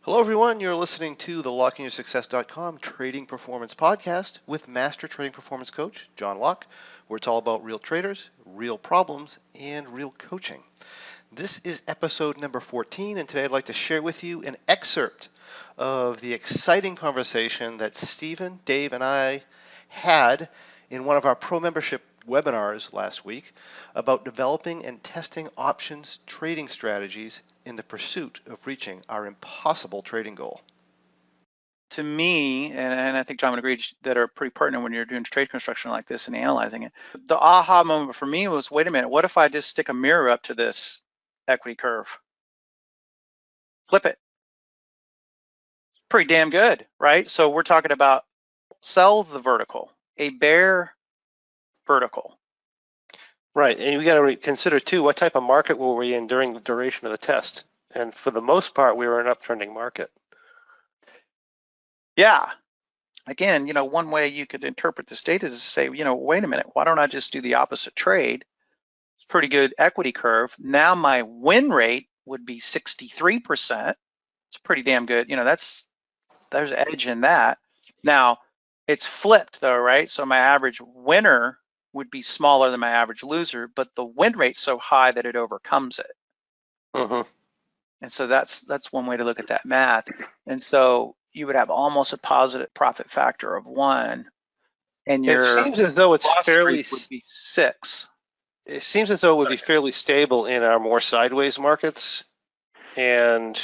Hello, everyone. You're listening to the LockingYourSuccess.com Trading Performance Podcast with Master Trading Performance Coach John Locke, where it's all about real traders, real problems, and real coaching. This is episode number 14, and today I'd like to share with you an excerpt of the exciting conversation that Stephen, Dave, and I had in one of our pro membership webinars last week about developing and testing options trading strategies in the pursuit of reaching our impossible trading goal. To me, and I think John would agree, that are pretty pertinent when you're doing trade construction like this and analyzing it. The aha moment for me was, wait a minute, what if I just stick a mirror up to this equity curve? Flip it. Pretty damn good, right? So we're talking about sell the vertical, a bear vertical. Right, and we got to consider too, what type of market were we in during the duration of the test? And for the most part, we were in an uptrending market. Yeah. Again, one way you could interpret this data is to say, wait a minute, why don't I just do the opposite trade? It's a pretty good equity curve. Now my win rate would be 63%. It's pretty damn good. There's edge in that. Now it's flipped though, right? So my average winner would be smaller than my average loser, but the win rate's so high that it overcomes it. Mm-hmm. And so that's one way to look at that math. And so you would have almost a positive profit factor of 1, and your It seems as though it's loss fairly streak would be 6. It seems as though it would be fairly stable in our more sideways markets, and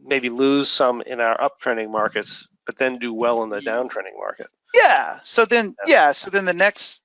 maybe lose some in our uptrending markets, but then do well in the downtrending market. Yeah. So then the next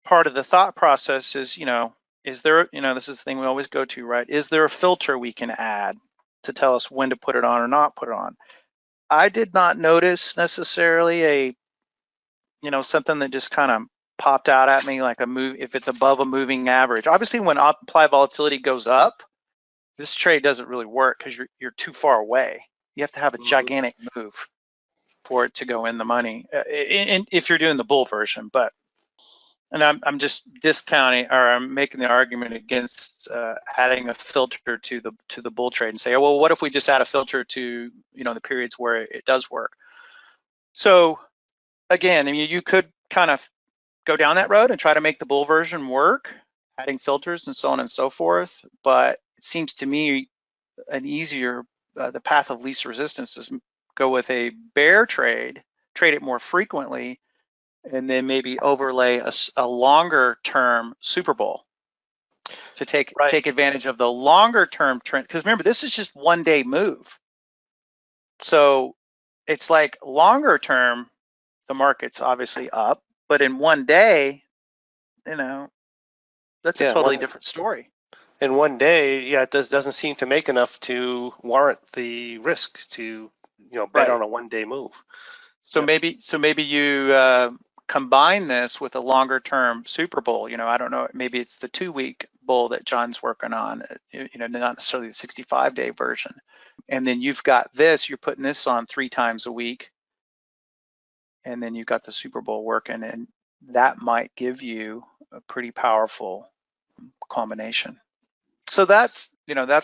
part of the thought process is, is there, this is the thing we always go to, right? Is there a filter we can add to tell us when to put it on or not put it on? I did not notice necessarily something that just kind of popped out at me like a move, if it's above a moving average. Obviously, when applied volatility goes up, this trade doesn't really work because you're too far away. You have to have a gigantic move for it to go in the money, if you're doing the bull version. But and I'm just discounting, or I'm making the argument against adding a filter to the bull trade and say, oh, well, what if we just add a filter to the periods where it does work? So again, I mean, you could kind of go down that road and try to make the bull version work, adding filters and so on and so forth. But it seems to me an easier, the path of least resistance is go with a bear trade it more frequently, and then maybe overlay a longer term Super Bowl to take advantage of the longer term trend. Because remember, this is just 1 day move. So it's like longer term, the market's obviously up, but in 1 day, that's a totally different story. In 1 day, it doesn't seem to make enough to warrant the risk to bet on a 1 day move. So maybe you combine this with a longer term Super Bowl. I don't know, maybe it's the 2-week bull that John's working on, not necessarily the 65-day version. And then you've got this, you're putting this on 3 times a week, and then you've got the Super Bowl working, and that might give you a pretty powerful combination. So that's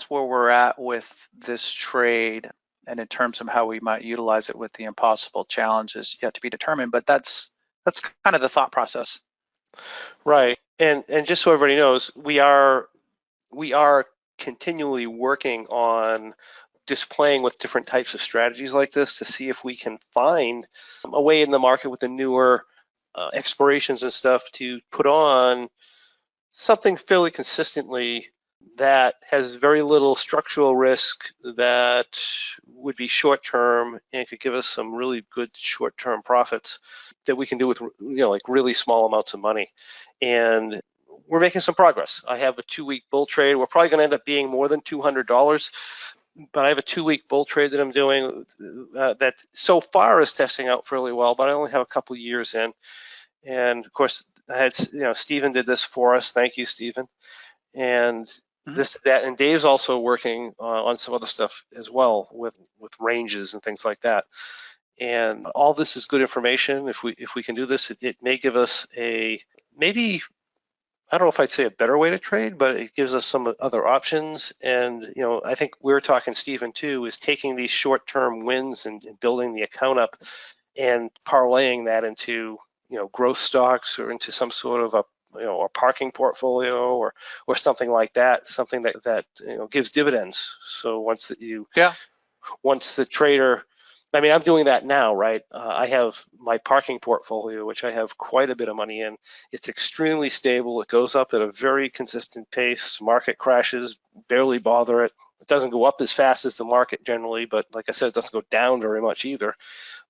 where we're at with this trade, and in terms of how we might utilize it with the impossible challenges yet to be determined. But that's kind of the thought process. Right, and just so everybody knows, we are continually working on displaying with different types of strategies like this to see if we can find a way in the market with the newer expirations and stuff to put on something fairly consistently that has very little structural risk, that would be short term and could give us some really good short term profits that we can do with like really small amounts of money. And we're making some progress. I have a 2-week bull trade. We're probably going to end up being more than $200, but I have a 2-week bull trade that I'm doing that so far is testing out fairly well, but I only have a couple years in. And of course, I had Stephen did this for us. Thank you, Stephen. And that, and Dave's also working on some other stuff as well with ranges and things like that. And all this is good information. If we can do this, it may give us maybe I don't know if I'd say a better way to trade, but it gives us some other options. And, I think we were talking, Stephen, too, is taking these short-term wins and building the account up and parlaying that into, growth stocks or into some sort of a parking portfolio or something like that, something that gives dividends. So once the trader, I mean, I'm doing that now, right? I have my parking portfolio, which I have quite a bit of money in. It's extremely stable. It goes up at a very consistent pace. Market crashes, barely bother it. It doesn't go up as fast as the market generally, but like I said, it doesn't go down very much either.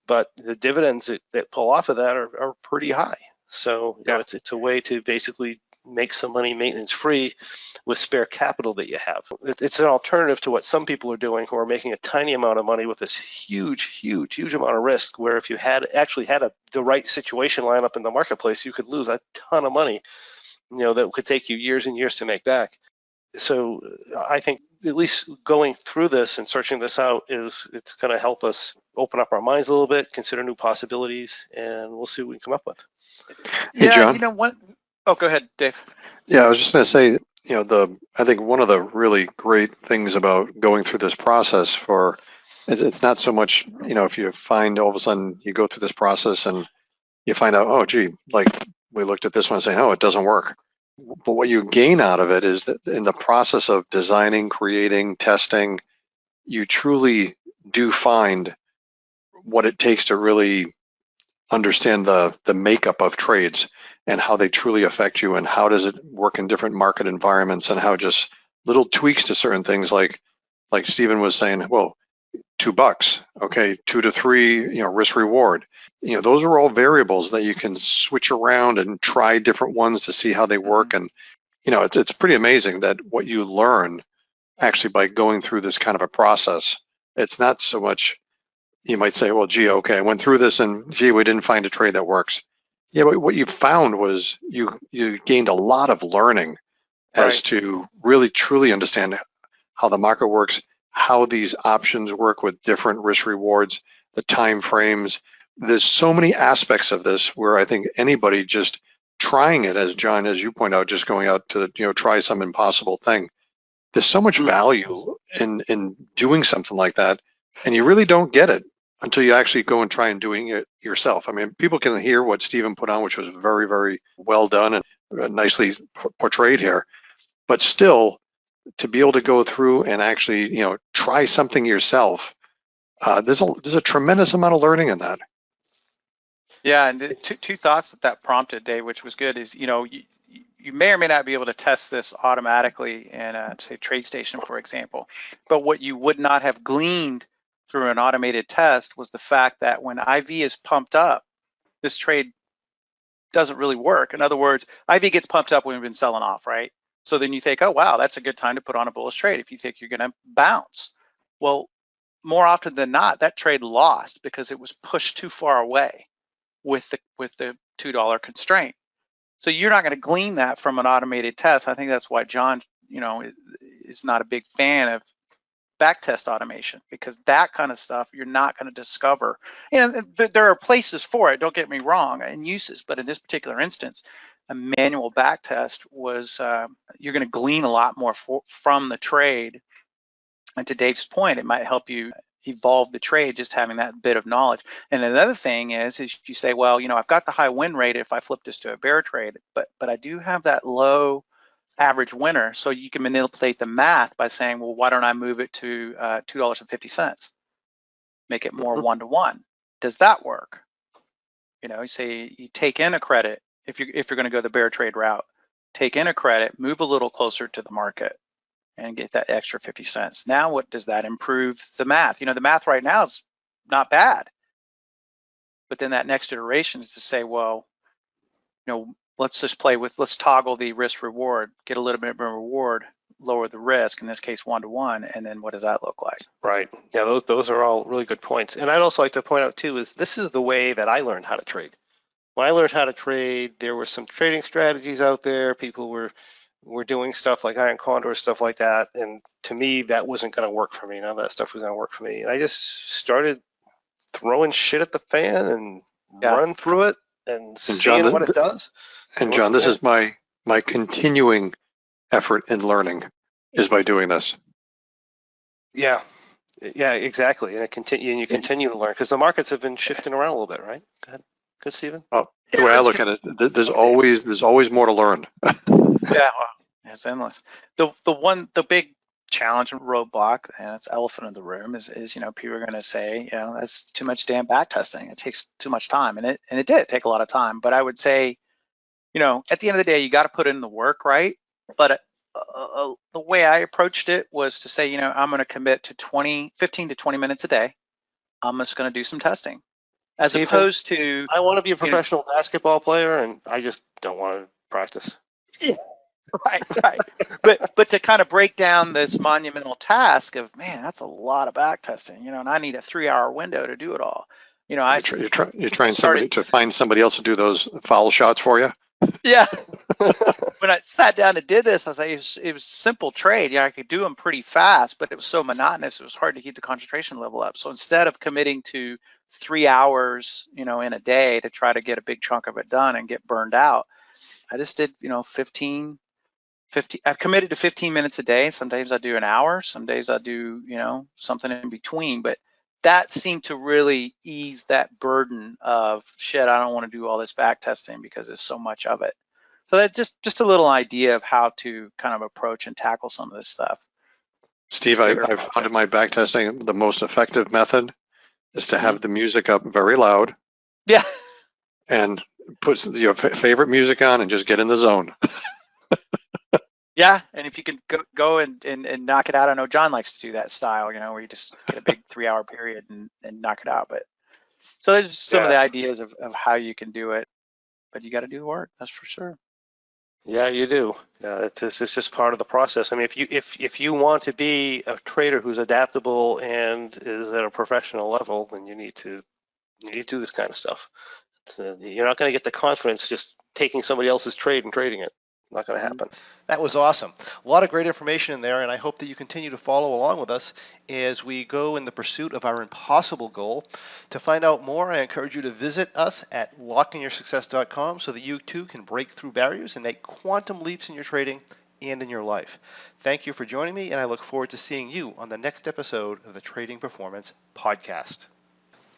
But the dividends that pull off of that are pretty high. So it's a way to basically make some money maintenance free with spare capital that you have. It's an alternative to what some people are doing who are making a tiny amount of money with this huge amount of risk, where if you had the right situation line up in the marketplace, you could lose a ton of money, that could take you years and years to make back. So I think at least going through this and searching this out it's going to help us open up our minds a little bit, consider new possibilities, and we'll see what we can come up with. Hey, Yeah, John. you know what? Oh, go ahead, Dave. Yeah, I was just going to say, I think one of the really great things about going through this process it's not so much, if you find all of a sudden you go through this process and you find out, oh, gee, like we looked at this one and say, oh, it doesn't work. But what you gain out of it is that in the process of designing, creating, testing, you truly do find what it takes to really understand the makeup of trades and how they truly affect you and how does it work in different market environments, and how just little tweaks to certain things like Stephen was saying, well, $2, okay, 2 to 3, risk reward. Those are all variables that you can switch around and try different ones to see how they work. And, it's pretty amazing that what you learn actually by going through this kind of a process. It's not so much, you might say, well, gee, okay, I went through this and gee, we didn't find a trade that works. Yeah, but what you found was you gained a lot of learning as to really truly understand how the market works, how these options work with different risk rewards, the time frames. There's so many aspects of this where I think anybody just trying it, as John, as you point out, just going out to try some impossible thing. There's so much value in doing something like that, and you really don't get it until you actually go and try and doing it yourself. I mean, people can hear what Stephen put on, which was very, very well done and nicely portrayed here, but still, to be able to go through and actually, try something yourself, there's a tremendous amount of learning in that. Yeah, and two thoughts that prompted, Dave, which was good, is you may or may not be able to test this automatically in say TradeStation, for example, but what you would not have gleaned through an automated test was the fact that when IV is pumped up, this trade doesn't really work. In other words, IV gets pumped up when we've been selling off, right? So then you think, oh, wow, that's a good time to put on a bullish trade if you think you're going to bounce. Well, more often than not, that trade lost because it was pushed too far away with the $2 constraint. So you're not going to glean that from an automated test. I think that's why John, is not a big fan of backtest automation, because that kind of stuff you're not going to discover. There are places for it, don't get me wrong, and uses, but in this particular instance, a manual backtest was you're going to glean a lot more from the trade. And to Dave's point, it might help you evolve the trade just having that bit of knowledge. And another thing is you say, well, I've got the high win rate if I flip this to a bear trade, but I do have that low average winner. So you can manipulate the math by saying, well, why don't I move it to $2.50? Make it more one-to-one. Does that work? You say you take in a credit if you're going to go the bear trade route, take in a credit, move a little closer to the market, and get that extra 50 cents. Now, what does that improve the math? The math right now is not bad. But then that next iteration is to say, well, let's just let's toggle the risk reward, get a little bit more reward, lower the risk, in this case 1-to-1, and then what does that look like? Right. Yeah, those are all really good points. And I'd also like to point out too, is this is the way that I learned how to trade. When I learned how to trade, there were some trading strategies out there. People were doing stuff like Iron Condor, stuff like that. And to me, that wasn't going to work for me. None of that stuff was going to work for me. And I just started throwing shit at the fan and running through it and seeing what it does. And John, this is my my continuing effort in learning is by doing this. Yeah, exactly. And you continue to learn because the markets have been shifting around a little bit, right? Go ahead, Stephen. Well, the way I look at it, there's always more to learn. Yeah, well, it's endless. The big challenge and roadblock, and it's elephant in the room, is people are going to say, that's too much damn back testing. It takes too much time, and it did take a lot of time. But I would say, at the end of the day, you got to put in the work, right? But the way I approached it was to say, I'm going to commit to 15 to 20 minutes a day. I'm just going to do some testing, as Stephen, opposed to I want to be a professional basketball player, and I just don't want to practice. Yeah. Right. But to kind of break down this monumental task of, man, that's a lot of back testing, and I need a 3-hour window to do it all. You're trying to find somebody else to do those foul shots for you. Yeah. When I sat down and did this, I was like, it was simple trade. I could do them pretty fast, but it was so monotonous. It was hard to keep the concentration level up. So instead of committing to 3 hours, in a day to try to get a big chunk of it done and get burned out, I just did, 15. I've committed to 15 minutes a day. Some days I do an hour. Some days I do, something in between. But that seemed to really ease that burden of, shit, I don't want to do all this back testing because there's so much of it. So that just a little idea of how to kind of approach and tackle some of this stuff. Steve, I've found in my back testing, the most effective method is to have the music up very loud. Yeah. And put your favorite music on and just get in the zone. Yeah, and if you can go and knock it out, I know John likes to do that style, where you just get a big 3-hour period and knock it out. But so there's some of the ideas of how you can do it, but you got to do the work, that's for sure. Yeah, you do. Yeah, it's just part of the process. I mean, if you want to be a trader who's adaptable and is at a professional level, then you need to do this kind of stuff. You're not going to get the confidence just taking somebody else's trade and trading it. Not going to happen. That was awesome. A lot of great information in there, and I hope that you continue to follow along with us as we go in the pursuit of our impossible goal. To find out more, I encourage you to visit us at lockingyoursuccess.com so that you too can break through barriers and make quantum leaps in your trading and in your life. Thank you for joining me, and I look forward to seeing you on the next episode of the Trading Performance Podcast.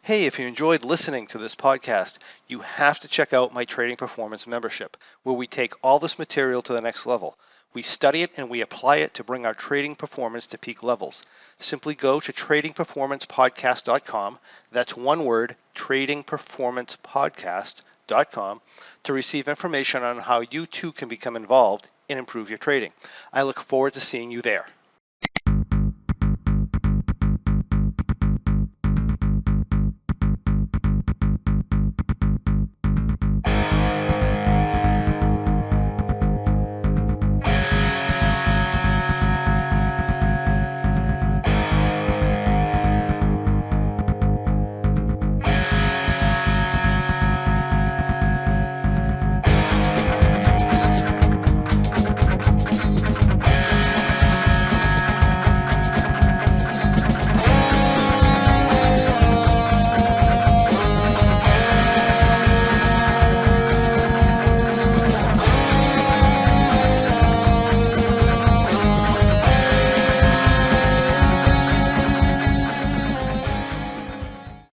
Hey, if you enjoyed listening to this podcast, you have to check out my Trading Performance membership, where we take all this material to the next level. We study it and we apply it to bring our trading performance to peak levels. Simply go to tradingperformancepodcast.com, that's one word, tradingperformancepodcast.com, to receive information on how you too can become involved and improve your trading. I look forward to seeing you there.